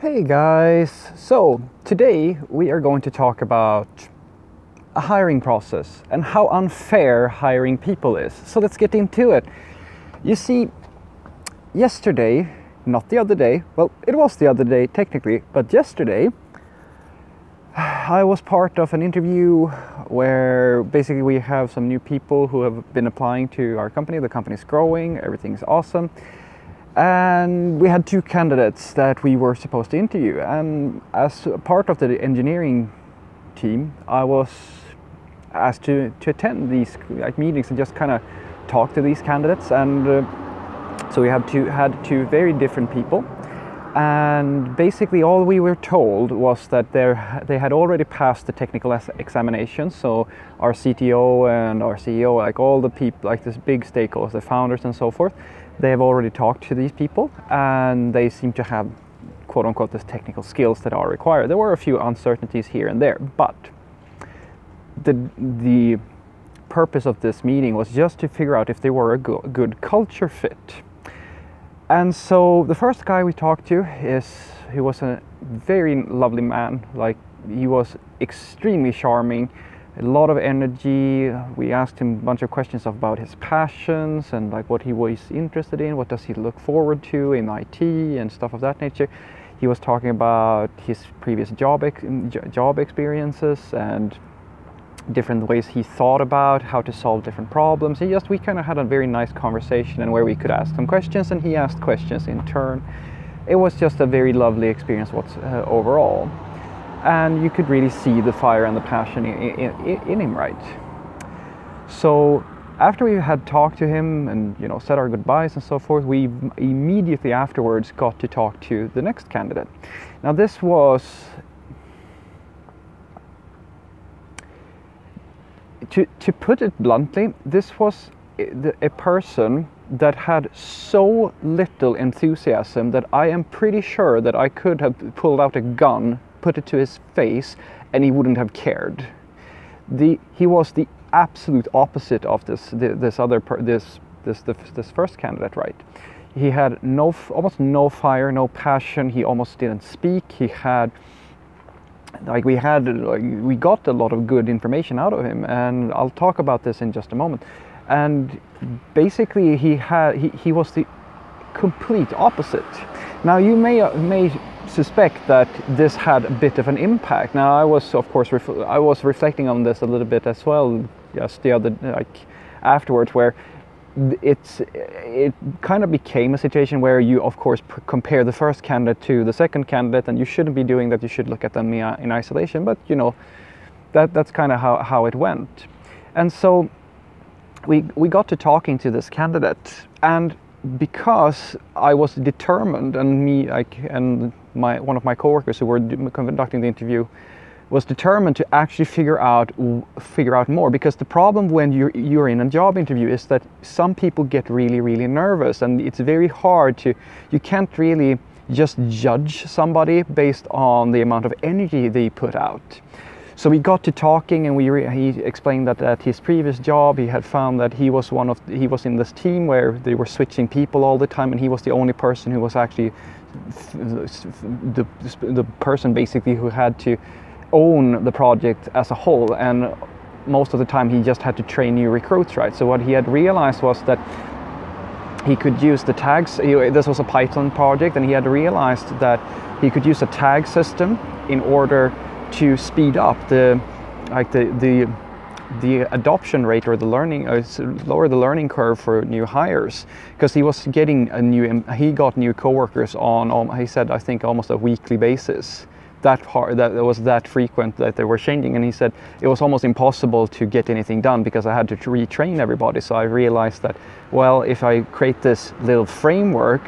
Hey guys, so today we are going to talk about a hiring process and how unfair hiring people is. So let's get into it. You see, yesterday, not the other day, well, it was the other day technically, but yesterday I was part of an interview where basically we have some new people who have been applying to our company. The company's growing, everything's awesome. And we had two candidates that we were supposed to interview, and as a part of the engineering team I was asked to attend these meetings and just kind of talk to these candidates. And so we had two very different people, and basically all we were told was that they had already passed the technical examination. So our CTO and our CEO, like all the people, like this big stakeholders, the founders and so forth, they have already talked to these people and they seem to have quote unquote the technical skills that are required. There were a few uncertainties here and there, but the purpose of this meeting was just to figure out if they were a good culture fit. And so the first guy we talked to he was a very lovely man. Like, he was extremely charming, a lot of energy. We asked him a bunch of questions about his passions and like what he was interested in, what does he look forward to in IT and stuff of that nature. He was talking about his previous job experiences and different ways he thought about how to solve different problems. We kind of had a very nice conversation, and where we could ask some questions and he asked questions in turn. It was just a very lovely experience overall. And you could really see the fire and the passion in him, right? So after we had talked to him and said our goodbyes and so forth, we immediately afterwards got to talk to the next candidate. Now this was, to put it bluntly, this was a person that had so little enthusiasm that I am pretty sure that I could have pulled out a gun, put it to his face, and he wouldn't have cared. He was the absolute opposite of this first candidate, right? He had almost no fire, no passion. He almost didn't speak. We got a lot of good information out of him, and I'll talk about this in just a moment. And basically he was the complete opposite. Now you may suspect that this had a bit of an impact. Now I was of course I was reflecting on this a little bit as well just the other afterwards, where it kind of became a situation where you of course compare the first candidate to the second candidate, and you shouldn't be doing that. You should look at them in isolation, but that's kind of how it went. And so we got to talking to this candidate, and because I was determined, and one of my coworkers who were conducting the interview was determined to actually figure out more, because the problem when you're in a job interview is that some people get really nervous, and it's very hard you can't really just judge somebody based on the amount of energy they put out. So we got to talking, and he explained that at his previous job he had found that he was in this team where they were switching people all the time, and he was the only person who was actually the person basically who had to own the project as a whole, and most of the time he just had to train new recruits, right? So what he had realized was that he could use the tags. This was a Python project, and he had realized that he could use a tag system in order to speed up the adoption rate, or the learning, lower the learning curve for new hires, because he was getting he got new coworkers on, he said, I think almost a weekly basis. That was that frequent that they were changing, and he said it was almost impossible to get anything done because I had to retrain everybody. So I realized that, well, if I create this little framework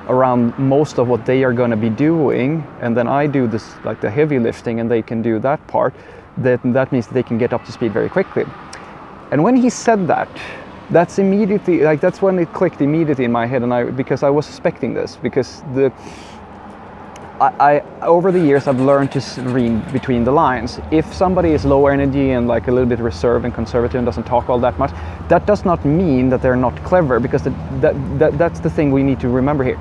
around most of what they are going to be doing, and then I do this, like the heavy lifting, and they can do that part, that means they can get up to speed very quickly. And when he said that, that's immediately, that's when it clicked immediately in my head, and because I was suspecting this, because I over the years I've learned to read between the lines. If somebody is low energy and like a little bit reserved and conservative and doesn't talk all that much, that does not mean that they're not clever, because that's the thing we need to remember here.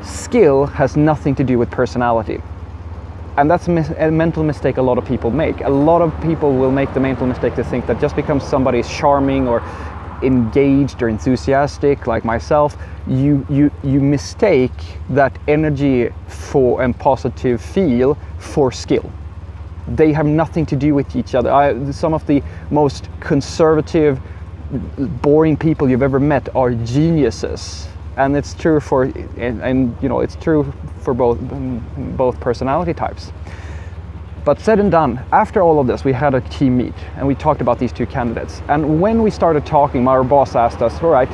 Skill has nothing to do with personality. And that's a mental mistake a lot of people make. A lot of people will make the mental mistake to think that just because somebody is charming or engaged or enthusiastic like myself, you mistake that energy for and positive feel for skill. They have nothing to do with each other. Some of the most conservative, boring people you've ever met are geniuses, and it's true for and you know, it's true for both personality types. But said and done, after all of this, we had a team meet and we talked about these two candidates. And when we started talking, our boss asked us, all right,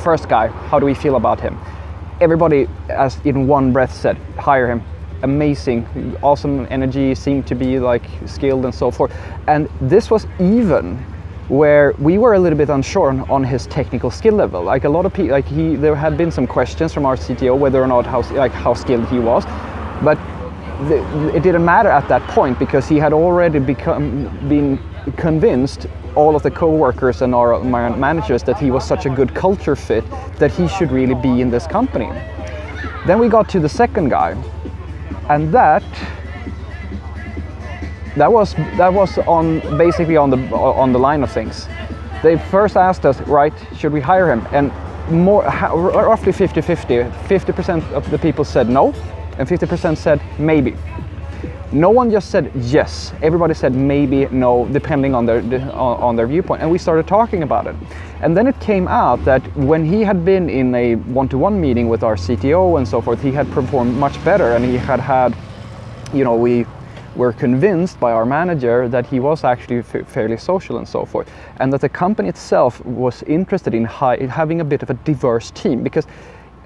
first guy, how do we feel about him? Everybody, as in one breath, said, hire him. Amazing, awesome energy, seemed to be like skilled and so forth. And this was even where we were a little bit unsure on his technical skill level. Like a lot of people, there had been some questions from our CTO whether or not how skilled he was, but it didn't matter at that point because he had already been convinced all of the co-workers and our managers that he was such a good culture fit that he should really be in this company. Then we got to the second guy, and that was basically on the line of things. They first asked us, right, should we hire him? And roughly 50-50. 50% of the people said no, and 50% said maybe. No one just said yes. Everybody said maybe, no, depending on their viewpoint. And we started talking about it. And then it came out that when he had been in a one-to-one meeting with our CTO and so forth, he had performed much better, and he had, you know, we were convinced by our manager that he was actually fairly social and so forth, and that the company itself was interested in having a bit of a diverse team. Because,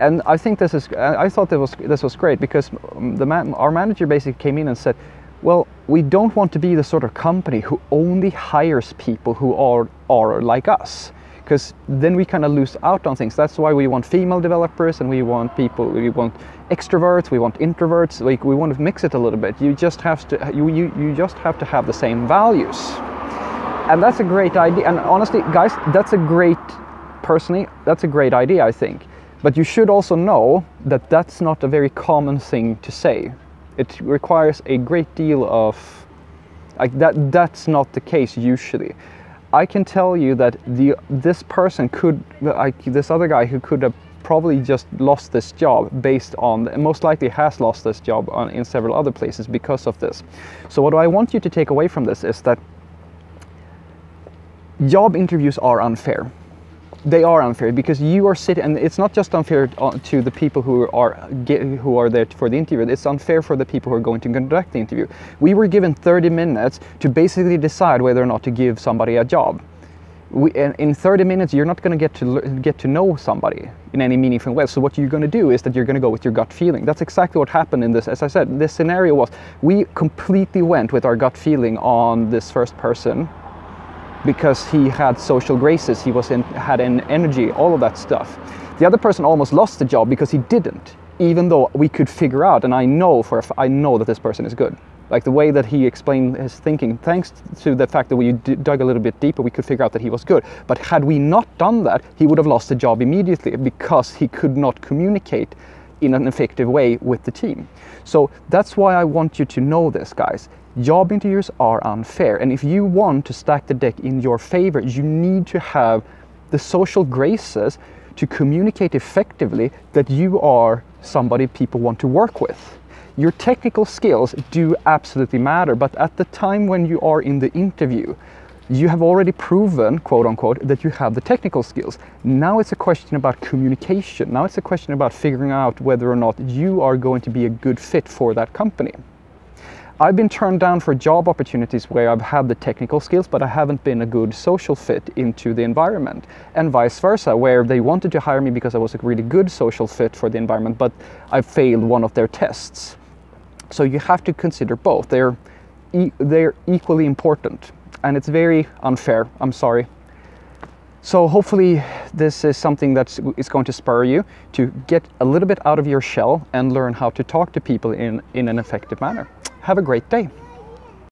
and I think I thought this was great because our manager basically came in and said, well, we don't want to be the sort of company who only hires people who are like us, because then we kind of lose out on things. That's why we want female developers, and we want extroverts, we want introverts. Like, we want to mix it a little bit. You just have to you just have to have the same values, and that's a great idea. And honestly, guys, that's a great idea, I think. But you should also know that that's not a very common thing to say. It requires a great deal of that's not the case usually. I can tell you that this person could, this other guy who could have probably just lost this job based on, and most likely has lost this job in several other places because of this. So what I want you to take away from this is that job interviews are unfair. They are unfair because you are sitting, and it's not just unfair to the people who are there for the interview. It's unfair for the people who are going to conduct the interview. We were given 30 minutes to basically decide whether or not to give somebody a job. In 30 minutes, you're not going to get to know somebody in any meaningful way. So what you're going to do is that you're going to go with your gut feeling. That's exactly what happened in this. As I said, this scenario was we completely went with our gut feeling on this first person, because he had social graces, he had an energy, all of that stuff. The other person almost lost the job because he didn't, even though we could figure out, and I know that this person is good. Like the way that he explained his thinking, thanks to the fact that we dug a little bit deeper, we could figure out that he was good. But had we not done that, he would have lost the job immediately because he could not communicate in an effective way with the team. So that's why I want you to know this, guys. Job interviews are unfair, and if you want to stack the deck in your favor, you need to have the social graces to communicate effectively that you are somebody people want to work with. Your technical skills do absolutely matter, but at the time when you are in the interview, you have already proven, quote unquote, that you have the technical skills. Now it's a question about communication. Now it's a question about figuring out whether or not you are going to be a good fit for that company. I've been turned down for job opportunities where I've had the technical skills, but I haven't been a good social fit into the environment, and vice versa, where they wanted to hire me because I was a really good social fit for the environment, but I failed one of their tests. So you have to consider both. They're equally important, and it's very unfair. I'm sorry. So hopefully this is something that is going to spur you to get a little bit out of your shell and learn how to talk to people in an effective manner. Have a great day.